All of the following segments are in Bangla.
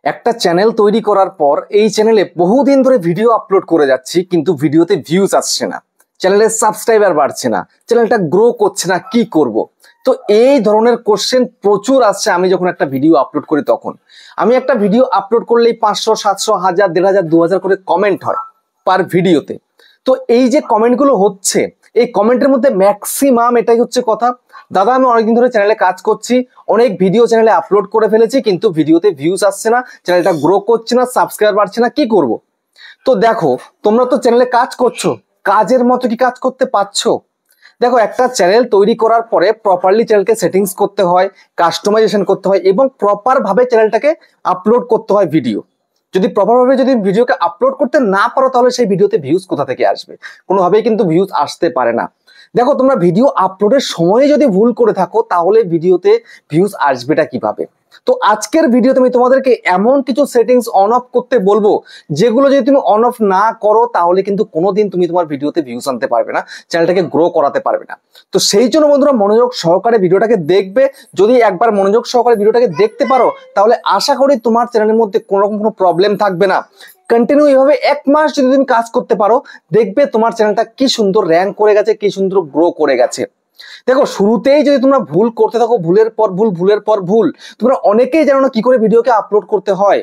একটা চ্যানেল তৈরি করার পর এই চ্যানেলে বহুদিন ধরে ভিডিও আপলোড করে যাচ্ছি, কিন্তু ভিডিওতে ভিউজ আসছে না, চ্যানেলের সাবস্ক্রাইবার বাড়ছে না, চ্যানেলটা গ্রো করছে না, কি করব? তো এই ধরনের কোশ্চেন প্রচুর আসছে। আমি যখন একটা ভিডিও আপলোড করি তখন আমি একটা ভিডিও আপলোড করলেই 500, 700, 1000, 1500, 2000 করে কমেন্ট হয় পার ভিডিওতে। তো এই যে কমেন্টগুলো হচ্ছে, এই কমেন্টের মধ্যে ম্যাক্সিমাম এটাই হচ্ছে কথা, দাদা আমি অনেকদিন ধরে চ্যানেলে কাজ করছি, অনেক ভিডিও চ্যানেলে আপলোড করে ফেলেছি, কিন্তু ভিডিওতে ভিউজ আসছে না, চ্যানেলটা গ্রো করছে না, সাবস্ক্রাইবার বাড়ছে না, কি করব? তো দেখো, তোমরা তো চ্যানেলে কাজ করছো, কাজের মতো কি কাজ করতে পারছো? দেখো, একটা চ্যানেল তৈরি করার পরে প্রপারলি চ্যানেলকে সেটিংস করতে হয়, কাস্টমাইজেশন করতে হয় এবং প্রপার ভাবে চ্যানেলটাকে আপলোড করতে হয় ভিডিও। যদি প্রপার ভাবে যদি ভিডিওকে আপলোড করতে না পারো, তাহলে সেই ভিডিওতে ভিউজ কোথা থেকে আসবে? কোনোভাবেই কিন্তু ভিউজ আসতে পারে না। দেখো, তোমরা ভিডিও আপলোডের সময়ে যদি ভুল করে থাকো, তাহলে ভিডিওতে ভিউজ আসবেটা কিভাবে? তো আজকের ভিডিওতে আমি তোমাদেরকে এমন কিছু সেটিংস অন অফ করতে বলবো, যেগুলো যদি তুমি অন অফ না করো, তাহলে কিন্তু কোনোদিন তুমি তোমার ভিডিওতে ভিউজ আনতে পারবে না, চ্যানেলটাকে গ্রো করাতে পারবে না। তো সেই জন্য বন্ধুরা, মনোযোগ সহকারে ভিডিওটাকে দেখবে। যদি একবার মনোযোগ সহকারে ভিডিওটাকে দেখতে পারো, তাহলে আশা করি তোমার চ্যানেলের মধ্যে কোনো রকম কোনো প্রবলেম থাকবে না। কন্টিনিউ এইভাবে 1 মাস যদি তুমি কাজ করতে পারো, দেখবে তোমার চ্যানেলটা কি সুন্দর র্যাঙ্ক করে গেছে, কি সুন্দর গ্রো করে গেছে। দেখো, শুরুতেই যদি তোমরা ভুল করতে থাকো, ভুলের পর ভুল, ভুলের পর ভুল, তোমরা অনেকেই জানো না কি করে ভিডিওকে আপলোড করতে হয়,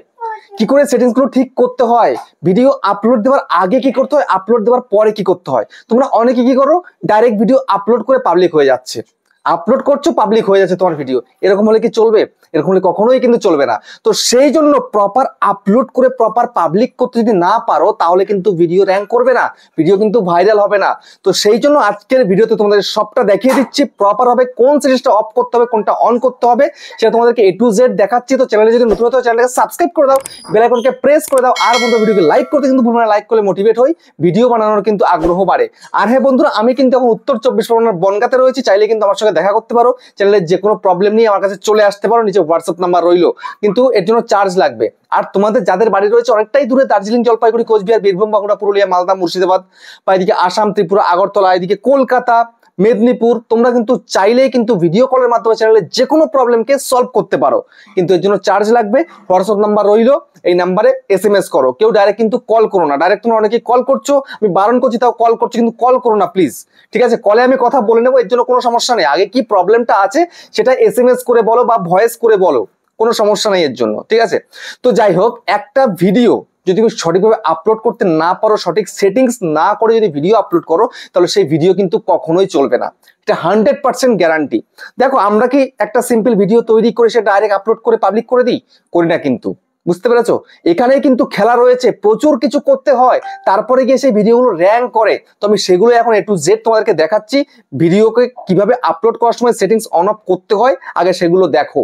কি করে সেটিংস গুলো ঠিক করতে হয়, ভিডিও আপলোড দেওয়ার আগে কি করতে হয়, আপলোড দেওয়ার পরে কি করতে হয়। তোমরা অনেকে কি করো, ডাইরেক্ট ভিডিও আপলোড করে পাবলিক হয়ে যাচ্ছে, আপলোড করছো পাবলিক হয়ে যাচ্ছে তোমার ভিডিও। এরকম হলে কি চলবে? এরকম হলে কখনোই কিন্তু চলবে না। তো সেই জন্য প্রপার আপলোড করে প্রপার পাবলিক করতে যদি না পারো, তাহলে কিন্তু ভিডিও র্যাঙ্ক করবে না, ভিডিও কিন্তু ভাইরাল হবে না। তো সেই জন্য আজকের ভিডিওতে তোমাদের সবটা দেখিয়ে দিচ্ছি, প্রপার ভাবে কোন সেটিংসটা অফ করতে হবে, কোনটা অন করতে হবে, সেটা তোমাদেরকে A to Z দেখাচ্ছি। তো চ্যানেলে যদি নতুন হতে হয়, চ্যানেলকে সাবস্ক্রাইব করে দাও, বেল আইকনকে প্রেস করে দাও, আর বন্ধুরা ভিডিওকে লাইক করতে কিন্তু ভুলবে না, লাইক করলে মোটিভেট হই, ভিডিও বানানোর কিন্তু আগ্রহ বাড়ে। আর হ্যাঁ বন্ধুরা, আমি কিন্তু এখন উত্তর 24 পরগনার বনগাঁতে রয়েছি, চাইলে কিন্তু আমার সঙ্গে দেখা করতে পারো, চ্যানেলের যে কোনো প্রবলেম নিয়ে আমার কাছে চলে আসতে পারো, নিচে হোয়াটসঅ্যাপ নাম্বার রইলো, কিন্তু এর জন্য চার্জ লাগবে। আর তোমাদের যাদের বাড়ি রয়েছে অনেকটাই দূরে, দার্জিলিং, জলপাইগুড়ি, কোচবিহার, বীরভূম, বাঁকুড়া, পুরুলিয়া, মালদা, মুর্শিদাবাদ, বা এদিকে আসাম, ত্রিপুরা, আগরতলা, এদিকে কলকাতা, মেদিনীপুর, তোমরা কিন্তু চাইলেই কিন্তু ভিডিও কলের মাধ্যমে চ্যানেলের যে কোনো প্রবলেমকে সলভ করতে পারো, কিন্তু এর জন্য চার্জ লাগবে। হোয়াটসঅ্যাপ নাম্বার রইলো, এই নাম্বারে SMS করো, কেউ ডাইরেক্ট কিন্তু কল করো না। ডাইরেক্ট তোমরা অনেকে কল করছো, আমি বারণ করছি, তাও কল করছো, কিন্তু কল করো না প্লিজ, ঠিক আছে? কলে আমি কথা বলে নেবো, এর জন্য কোনো সমস্যা নেই। আগে কি প্রবলেমটা আছে সেটা SMS করে বলো বা ভয়েস করে বলো, কোনো সমস্যা নেই এর জন্য, ঠিক আছে? তো যাই হোক, একটা ভিডিও যদি তুমি সঠিকভাবে আপলোড করতে না পারো, সঠিক সেটিংস না করে যদি ভিডিও আপলোড করো, তাহলে সেই ভিডিও কিন্তু কখনোই চলবে না, এটা 100% গ্যারান্টি। দেখো, আমরা কি একটা সিম্পল ভিডিও তৈরি করে সেটা ডাইরেক্ট আপলোড করে পাবলিক করে দিই? করি না কিন্তু, বুঝতে পেরেছো? এখানে কিন্তু খেলা রয়েছে, প্রচুর কিছু করতে হয়, তারপরে গিয়ে সেই ভিডিওগুলো র্যাঙ্ক করে। তো আমি সেগুলো এখন A to Z তোমাদেরকে দেখাচ্ছি, ভিডিওকে কিভাবে আপলোড করার সময় সেটিংস অন অফ করতে হয়, আগে সেগুলো দেখো,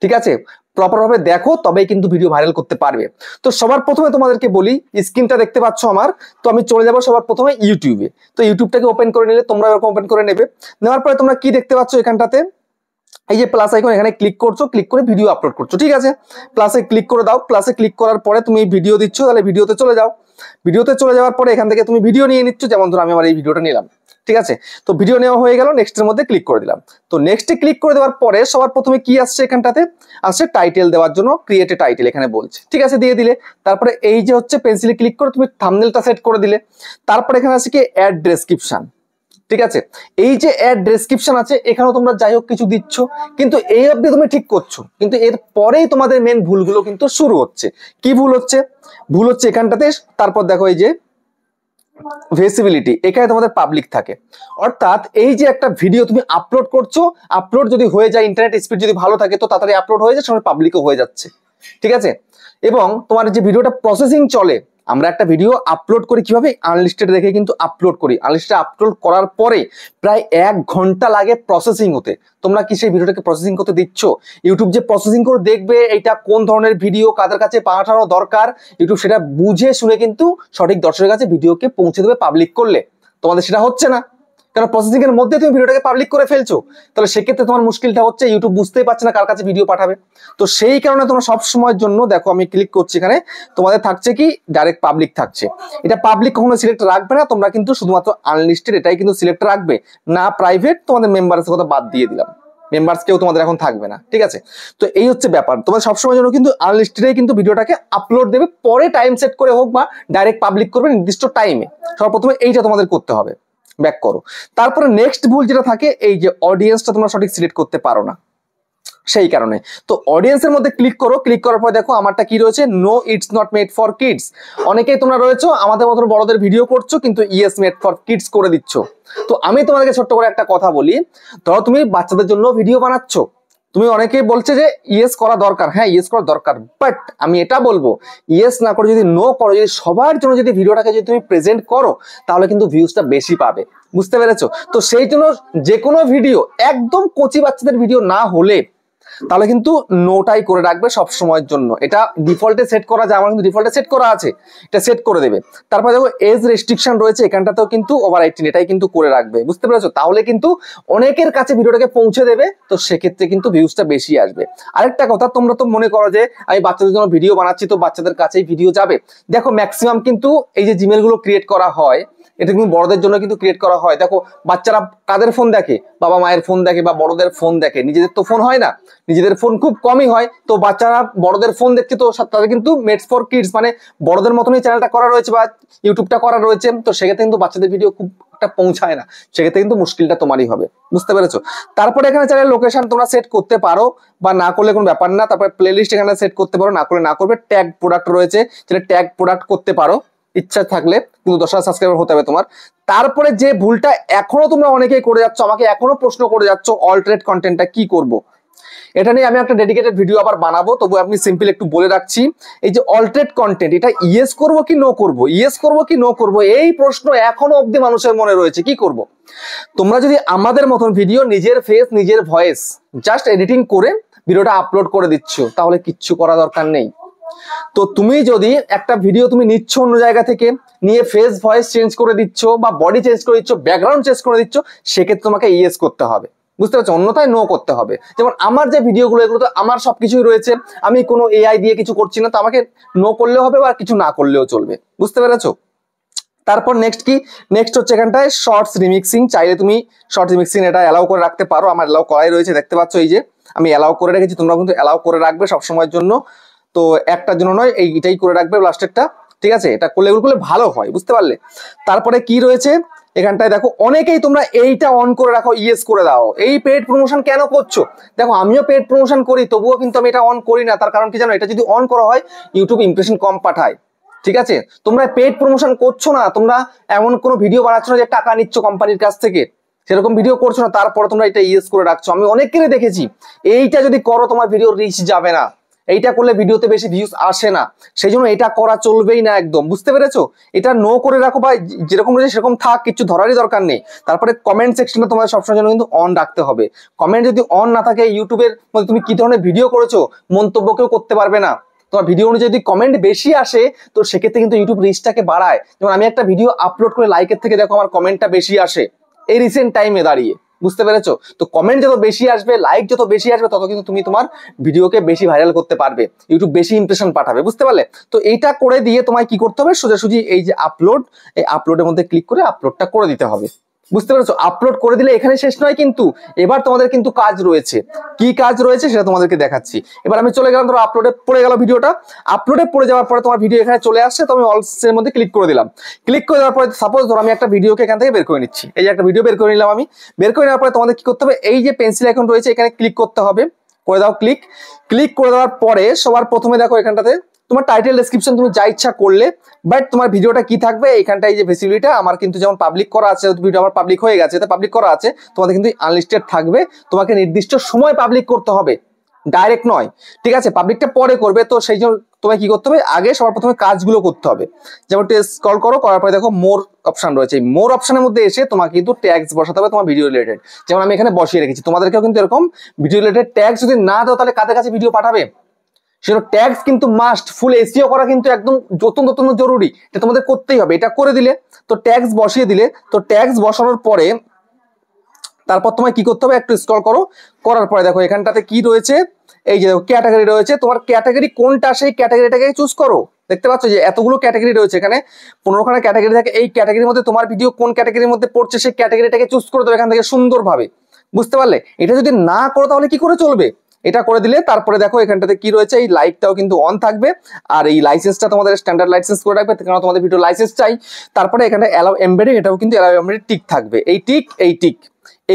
ঠিক আছে? প্রপার ভাবে দেখো, তবেই কিন্তু ভিডিও ভাইরাল করতে পারবে। তো সবার প্রথমে তোমাদেরকে বলি, স্ক্রিনটা দেখতে পাচ্ছ আমার, তো আমি চলে যাব সবার প্রথমে ইউটিউবে। তো ইউটিউবটাকে ওপেন করে নিলে, তোমরা এরকম ওপেন করে নেবে। নেওয়ার পরে তোমরা কি দেখতে পাচ্ছ, এখানটাতে এই যে প্লাস আইকন, এখানে ক্লিক করছো, ক্লিক করে ভিডিও আপলোড করছো, ঠিক আছে? প্লাসে ক্লিক করে দাও। প্লাসে ক্লিক করার পরে তুমি ভিডিও দিচ্ছ, তাহলে ভিডিওতে চলে যাও। ভিডিওতে চলে যাওয়ার পরে এখান থেকে তুমি ভিডিও নিয়ে নিচ্ছ, যেমন ধরো আমি আমার এই ভিডিওটা নিলাম, ঠিক আছে? তো ভিডিও নেওয়া হয়ে গেল, নেক্সটের মধ্যে ক্লিক করে দিলাম। তো নেক্সটে ক্লিক করে দেওয়ার পরে সবার প্রথমে কি আসছে, এখানটাতে আসছে টাইটেল দেওয়ার জন্য, ক্রিয়েট এ টাইটেল এখানে বলছে, ঠিক আছে? দিয়ে দিলে। তারপরে এই যে হচ্ছে পেন্সিলে ক্লিক করে তুমি থাম্বনেলটা সেট করে দিলে। তারপরে এখানে আছে কি অ্যাড ডেসক্রিপশন, ঠিক আছে? এই যে অ্যাড ডেসক্রিপশন আছে, এখানেও তোমরা যাই হোক কিছু দিচ্ছ, কিন্তু এই অবধি তুমি ঠিক করছো, কিন্তু এর পরেই তোমাদের মেন ভুলগুলো কিন্তু শুরু হচ্ছে। কি ভুল হচ্ছে? ভুল হচ্ছে এখানটাতে, তারপর দেখো এই যে ভিজিবিলিটি, এখানে তোমাদের পাবলিক থাকে। অর্থাৎ এই যে একটা ভিডিও তুমি আপলোড করছো, আপলোড যদি হয়ে যায়, ইন্টারনেট স্পিড যদি ভালো থাকে, তো তাড়াতাড়ি আপলোড হয়ে যায়, সময় পাবলিকও হয়ে যাচ্ছে, ঠিক আছে? এবং তোমার যে ভিডিওটা প্রসেসিং চলে, আমরা একটা ভিডিও আপলোড করি কিভাবে, আনলিস্টেড রেখে কিন্তু আপলোড করি। আনলিস্টেড আপলোড করার পরে প্রায় 1 ঘন্টা লাগে প্রসেসিং হতে। তোমরা কি সেই ভিডিওটাকে প্রসেসিং করতে দিচ্ছ? ইউটিউব যে প্রসেসিং করে দেখবে এটা কোন ধরনের ভিডিও কাদের কাছে পাঠানো দরকার, ইউটিউব সেটা বুঝে শুনে কিন্তু সঠিক দর্শকের কাছে ভিডিওকে পৌঁছে দেবে পাবলিক করলে। তোমাদের সেটা হচ্ছে না, কারণ প্রসেসিং এর মধ্যে তুমি ভিডিওটাকে পাবলিক করে ফেলছো। তাহলে সেক্ষেত্রে তোমার মুশকিলটা হচ্ছে, ইউটিউব বুঝতেই পারছে না কার কাছে ভিডিও পাঠাবে। তো সেই কারণে তোমরা সব সময়ের জন্য দেখো, আমি ক্লিক করছি এখানে, তোমাদের থাকছে কি ডাইরেক্ট পাবলিক থাকছে। এটা পাবলিক কখনো সিলেক্ট রাখবে না, তোমরা কিন্তু শুধুমাত্র আনলিস্টেড এটাই কিন্তু সিলেক্ট রাখবে, না প্রাইভেট। তোমাদের মেম্বারের কথা বাদ দিয়ে দিলাম, মেম্বার্স কেউ তোমাদের এখন থাকবে না, ঠিক আছে? তো এই হচ্ছে ব্যাপার, তোমার সবসময় জন্য কিন্তু আনলিস্টেডে কিন্তু ভিডিওটাকে আপলোড দেবে, পরে টাইম সেট করে হোক বা ডাইরেক্ট পাবলিক করবে নির্দিষ্ট টাইমে। সর্বপ্রথমে এইটা তোমাদের করতে হবে, ব্যাক করো। তারপরে নেক্সট ভুল যেটা থাকে, এই যে অডিয়েন্সটা তোমরা সঠিক সিলেক্ট করতে পারো না, সেই কারণে। তো অডিয়েন্সের মধ্যে ক্লিক করো, ক্লিক করার পর দেখো আমারটা কি রয়েছে, no it's not made for kids. অনেকেই তোমরা রয়েছো আমাদের মতন বড়দের ভিডিও করছো কিন্তু ইয়েস মেড ফর কিডস করে দিচ্ছ। তো আমি তোমাদেরকে ছোট্ট করে একটা কথা বলি, ধরো তুমি বাচ্চাদের জন্য ভিডিও বানাচ্ছ, তুমি অনেকেই বলছে যে ইয়েস করা দরকার, হ্যাঁ ইয়েস করা দরকার, বাট আমি এটা বলবো ইয়েস না করে যদি নো করো, যদি সবার জন্য যদি ভিডিওটাকে যদি তুমি প্রেজেন্ট করো, তাহলে কিন্তু ভিউজটা বেশি পাবে, বুঝতে পেরেছো? তো সেই জন্য যে কোনো ভিডিও, একদম কচি বাচ্চাদের ভিডিও না হলে তাহলে কিন্তু নোটাই করে রাখবে সব সময়ের জন্য। এটা ডিফল্টে সেট করা যায়, আমার কিন্তু ডিফল্টে সেট করা আছে, এটা সেট করে দেবে। তারপরে দেখো এজ রেস্ট্রিকশন রয়েছে, এখানটাতেও কিন্তু ওভার 18 এটাই কিন্তু করে রাখবে, বুঝতে পেরেছো? তাহলে কিন্তু অনেকের কাছে ভিডিওটাকে পৌঁছে দেবে, তো সেক্ষেত্রে কিন্তু ভিউজটা বেশি আসবে। আরেকটা কথা, তোমরা তো মনে করো যে আমি বাচ্চাদের জন্য ভিডিও বানাচ্ছি তো বাচ্চাদের কাছেই ভিডিও যাবে। দেখো ম্যাক্সিমাম কিন্তু এই যে জিমেল গুলো ক্রিয়েট করা হয়, এটা কিন্তু বড়দের জন্য কিন্তু ক্রিয়েট করা হয়। দেখো বাচ্চারা কাদের ফোন দেখে, বাবা মায়ের ফোন দেখে বা বড়দের ফোন দেখে, নিজেদের তো ফোন হয় না, নিজেদের ফোন খুব কমই হয়। তো বাচ্চারা বড়দের ফোন দেখছে, তো তাদের কিন্তু মেডস ফর কিডস মানে বড়দের মতনই চ্যানেলটা করা রয়েছে বা ইউটিউবটা করা রয়েছে, তো সেক্ষেত্রে কিন্তু বাচ্চাদের ভিডিও খুব একটা পৌঁছায় না, সেক্ষেত্রে কিন্তু মুশকিলটা তোমারই হবে, বুঝতে পেরেছো? তারপরে এখানে চ্যানেল লোকেশন তোমরা সেট করতে পারো বা না করলে কোনো ব্যাপার না। তারপরে প্লেলিস্ট এখানে সেট করতে পারো, না করলে না করবে। ট্যাগ প্রোডাক্ট রয়েছে, যেটা ট্যাগ প্রোডাক্ট করতে পারো ইচ্ছা থাকলে, কিন্তু 10,000 সাবস্ক্রাইবার হতে হবে তোমার। তারপরে যে ভুলটা এখনো তোমরা অনেকেই করে যাচ্ছ, আমাকে এখনো প্রশ্ন করে যাচ্ছ, অল্টারনেট কন্টেন্টটা কি করব, এটা নিয়ে আমি একটা ডেডিকেটেড ভিডিও আবার বানাবো, তবু আপনি সিম্পল একটু বলে রাখছি। এই যে অল্টারনেট কন্টেন্ট, এটা ইয়েস করব কি নো করব, ইয়েস করব কি নো করব, এই প্রশ্ন এখনো অবধি মানুষের মনে রয়েছে। কি করব? তোমরা যদি আমাদের মতন ভিডিও, নিজের ফেস নিজের ভয়েস জাস্ট এডিটিং করে ভিডিওটা আপলোড করে দিচ্ছ, তাহলে কিচ্ছু করা দরকার নেই। তো তুমি যদি একটা ভিডিও তুমি নিচ্ছ অন্য জায়গা থেকে, নিয়ে ফেস ভয়েস চেঞ্জ করে দিচ্ছ বা বডি চেঞ্জ করে দিচ্ছ, ব্যাকগ্রাউন্ড চেঞ্জ করে দিচ্ছ, সেক্ষেত্রে তোমাকে ইয়েস করতে হবে, বুঝতে পারছো? অন্যথায় নো করতে হবে। যেমন আমার যে ভিডিওগুলো, এগুলো তো আমার সবকিছুই রয়েছে, আমি কোনো এআই দিয়ে কিছু করছি না, তো আমাকে নো করলেও হবে বা কিছু না করলেও চলবে, বুঝতে পেরেছো? তারপর নেক্সট কি, নেক্সট হচ্ছে এখানটায় শর্টস রিমিক্সিং। চাইলে তুমি শর্ট রিমিক্সিং এটা অ্যালাউ করে রাখতে পারো, আমার অ্যালাউ করাই রয়েছে, দেখতে পাচ্ছ এই যে আমি অ্যালাউ করে রেখেছি, তোমরা কিন্তু অ্যালাউ করে রাখবে সবসময়ের জন্য। তো একটার জন্য নয়, এইটাই করে রাখবে লাস্টেরটা, ঠিক আছে? এটা করলে এগুলো করলে ভালো হয়, বুঝতে পারলে? তারপরে কি রয়েছে এখানটায় দেখো, অনেকেই তোমরা এইটা অন করে রাখো, ইয়েস করে দাও। এই পেড প্রমোশন কেন করছো? দেখো আমিও পেড প্রমোশন করি, তবুও কিন্তু আমি এটা অন করি না। তার কারণ কি জানো, এটা যদি অন করা হয় ইউটিউব ইমপ্রেশন কম পাঠায়, ঠিক আছে? তোমরা পেড প্রমোশন করছো না, তোমরা এমন কোনো ভিডিও বানাচ্ছ না যে টাকা নিচ্ছ কোম্পানির কাছ থেকে, সেরকম ভিডিও করছো না, তারপরে তোমরা এটা ইয়েস করে রাখছো। আমি অনেকেরই দেখেছি, এইটা যদি করো তোমার ভিডিও রিচ যাবে না, এইটা করলে ভিডিওতে বেশি ভিউজ আসে না, সেই জন্য এটা করা চলবেই না একদম, বুঝতে পেরেছো? এটা নো করে রাখো বা যেরকম রয়েছে সেরকম থাক, কিছু ধরারই দরকার নেই। তারপরে কমেন্ট সেকশনটা তোমার সবসময় জন্য কিন্তু অন রাখতে হবে। কমেন্ট যদি অন না থাকে, ইউটিউবের মধ্যে তুমি কি ধরনের ভিডিও করেছো মন্তব্য কেউ করতে পারবে না। তোমার ভিডিও অনুযায়ী যদি কমেন্ট বেশি আসে, তো সেক্ষেত্রে কিন্তু ইউটিউব রিচটাকে বাড়ায়। যেমন আমি একটা ভিডিও আপলোড করে লাইকের থেকে দেখো আমার কমেন্টটা বেশি আসে এই রিসেন্ট টাইমে দাঁড়িয়ে, বুঝতে পেরেছো? তো কমেন্ট যত বেশি আসবে, লাইক যত বেশি আসবে, তত কিন্তু তুমি তোমার ভিডিওকে বেশি ভাইরাল করতে পারবে, ইউটিউব বেশি ইমপ্রেশন পাঠাবে, বুঝতে পারলে? তো এইটা করে দিয়ে তোমায় কি করতে হবে, সোজাসুজি এই যে আপলোড, এই আপলোডের মধ্যে ক্লিক করে আপলোডটা করে দিতে হবে, বুঝতে পেরেছো? আপলোড করে দিলে এখানে শেষ নয়, কিন্তু এবার তোমাদের কিন্তু কাজ রয়েছে। কি কাজ রয়েছে সেটা তোমাদেরকে দেখাচ্ছি। এবার আমি চলে গেলাম, ধরো আপলোডে পড়ে গেল ভিডিওটা, আপলোডে পড়ে যাওয়ার পরে তোমার ভিডিও এখানে চলে আসছে, তো আমি অলসের মধ্যে ক্লিক করে দিলাম। ক্লিক করে দেওয়ার পরে সাপোজ ধরো আমি একটা ভিডিওকে এখান থেকে বের করে নিচ্ছি, এই যে একটা ভিডিও বের করে নিলাম আমি। বের করে নেওয়ার পরে তোমাদের কি করতে হবে, এই যে পেন্সিল আইকন রয়েছে এখানে ক্লিক করতে হবে, করে দাও ক্লিক। ক্লিক করে দেওয়ার পরে সবার প্রথমে দেখো এখানটাতে তোমার টাইটেল ডেসক্রিপশন তুমি যা ইচ্ছা করলে, বাট তোমার ভিডিওটা কি থাকবে এখানটা, এই যে ভিজিবিলিটি আমার কিন্তু যেমন পাবলিক করা আছে, ভিডিও আমার পাবলিক হয়ে গেছে, এটা পাবলিক করা আছে, তোমাদের কিন্তু আনলিস্টেড থাকবে। তোমাকে নির্দিষ্ট সময় পাবলিক করতে হবে, ডাইরেক্ট নয়, ঠিক আছে? পাবলিকটা পরে করবে, তো সেই জন্য তোমায় কি করতে হবে, আগে সবার প্রথমে কাজগুলো করতে হবে। যেমন স্ক্রল করো, করার পরে দেখো মোর অপশন রয়েছে, এই মোর অপশনের মধ্যে এসে তোমাকে কিন্তু ট্যাগস বসাতে হবে তোমার ভিডিও রিলেটেড। যেমন আমি এখানে বসিয়ে রেখেছি, তোমাদেরকেও কিন্তু এরকম ভিডিও রিলেটেড ট্যাগস যদি না দাও, তাহলে কাদের কাছে ভিডিও পাঠাবে? সেটা ট্যাগস কিন্তু মাস্ট, ফুল এসইও করা কিন্তু একদম অত্যন্ত জরুরি, এটা তোমাদের করতেই হবে। এটা করে দিলে, তো ট্যাগস বসিয়ে দিলে, তো ট্যাগস বসানোর পরে তারপর তোমায় কি করতে হবে, একটু স্ক্রল করো, করার পরে দেখো এখানটাতে কি রয়েছে, এই যে ক্যাটাগরি রয়েছে, তোমার ক্যাটাগরি কোনটা সেই ক্যাটাগরিটাকে চুজ করো। দেখতে পাচ্ছ যে এতগুলো ক্যাটাগরি রয়েছে, এখানে 15খানা ক্যাটাগরি থাকে, এই ক্যাটাগরির মধ্যে তোমার ভিডিও কোন ক্যাটাগরির মধ্যে পড়ছে সেই ক্যাটাগরিটাকে চুজ করে দেবে এখান থেকে সুন্দরভাবে, বুঝতে পারলে? এটা যদি না করো তাহলে কি করে চলবে? এটা করে দিলে তারপরে দেখো এখানটাতে কি রয়েছে, এই লাইটটাও কিন্তু অন থাকবে, আর এই লাইসেন্সটা তোমাদের স্ট্যান্ডার্ড লাইসেন্স করে রাখবে, কারণ তোমাদের ভিডিও লাইসেন্স চাই। তারপরে এখানে অ্যালাউ এমবেডেড, এটাও কিন্তু অ্যালাউ এমবেডেড টিক থাকবে, এই টিক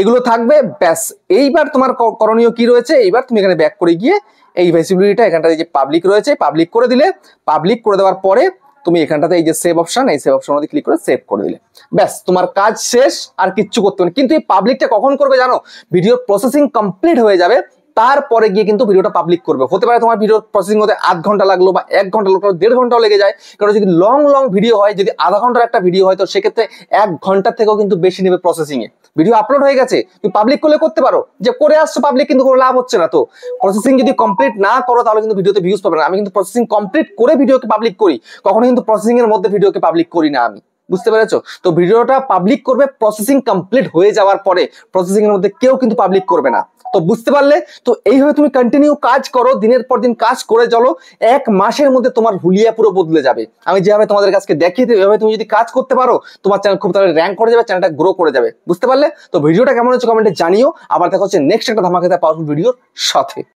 এগুলো থাকবে। ব্যাস, এইবার তোমার করণীয় কি রয়েছে, এইবার তুমি এখানে ব্যাক করে গিয়ে এই ভিজিবিলিটিটা এখানটাতে যে পাবলিক রয়েছে পাবলিক করে দিলে। পাবলিক করে দেওয়ার পরে তুমি এখানটাতে এই যে সেভ অপশন, এই সেভ অপশন ক্লিক করে সেভ করে দিলে, ব্যাস তোমার কাজ শেষ, আর কিচ্ছু করতে হবে না। কিন্তু এই পাবলিকটা কখন করবে জানো? ভিডিও প্রসেসিং কমপ্লিট হয়ে যাবে তারপরে গিয়ে কিন্তু ভিডিওটা পাবলিক করবে। হতে পারে তোমার ভিডিও প্রসেসিং হতে আধ ঘন্টা লাগলো বা 1 ঘন্টা লাগলো, 1.5 ঘন্টাও লেগে যায়। কারণ যদি লং ভিডিও হয়, যদি আধা ঘন্টার একটা ভিডিও হয়, তো সেক্ষেত্রে 1 ঘন্টার থেকেও কিন্তু বেশি নেবে প্রসেসিং এ। ভিডিও আপলোড হয়ে গেছে, তুমি পাবলিক করতে পারো, যে করে আসছো পাবলিক, কিন্তু কোনো লাভ হচ্ছে না। তো প্রসেসিং যদি কমপ্লিট না করো তাহলে কিন্তু ভিডিওতে ভিউজ পাবে না। আমি কিন্তু প্রসেসিং কমপ্লিট করে ভিডিওকে পাবলিক করি, কখনো কিন্তু প্রসেসিং এর মধ্যে ভিডিওকে পাবলিক করি না আমি। বুঝতে পেরেছো? তো ভিডিওটা পাবলিক করবে প্রসেসিং কমপ্লিট হয়ে যাওয়ার পরে, প্রসেসিং এর মধ্যে কেউ কিন্তু পাবলিক করবে না। তো বুঝতে পারলে? তো এইভাবে তুমি কন্টিনিউ কাজ করো, দিনের পর দিন কাজ করে চলো, 1 মাসের মধ্যে তোমার হুলিয়া পুরো বদলে যাবে। আমি যেভাবে তোমাদের কাছে দেখিয়ে দিই, এভাবে তুমি যদি কাজ করতে পারো, তোমার চ্যানেল খুব তাড়াতাড়ি র্যাঙ্ক করে যাবে, চ্যানেলটা গ্রো করে যাবে। বুঝতে পারলে? তো ভিডিওটা কেমন হচ্ছে কমেন্টে জানিও। আবার দেখা হচ্ছে নেক্সট একটা ধামাকাদার পাওয়ারফুল ভিডিওর সাথে।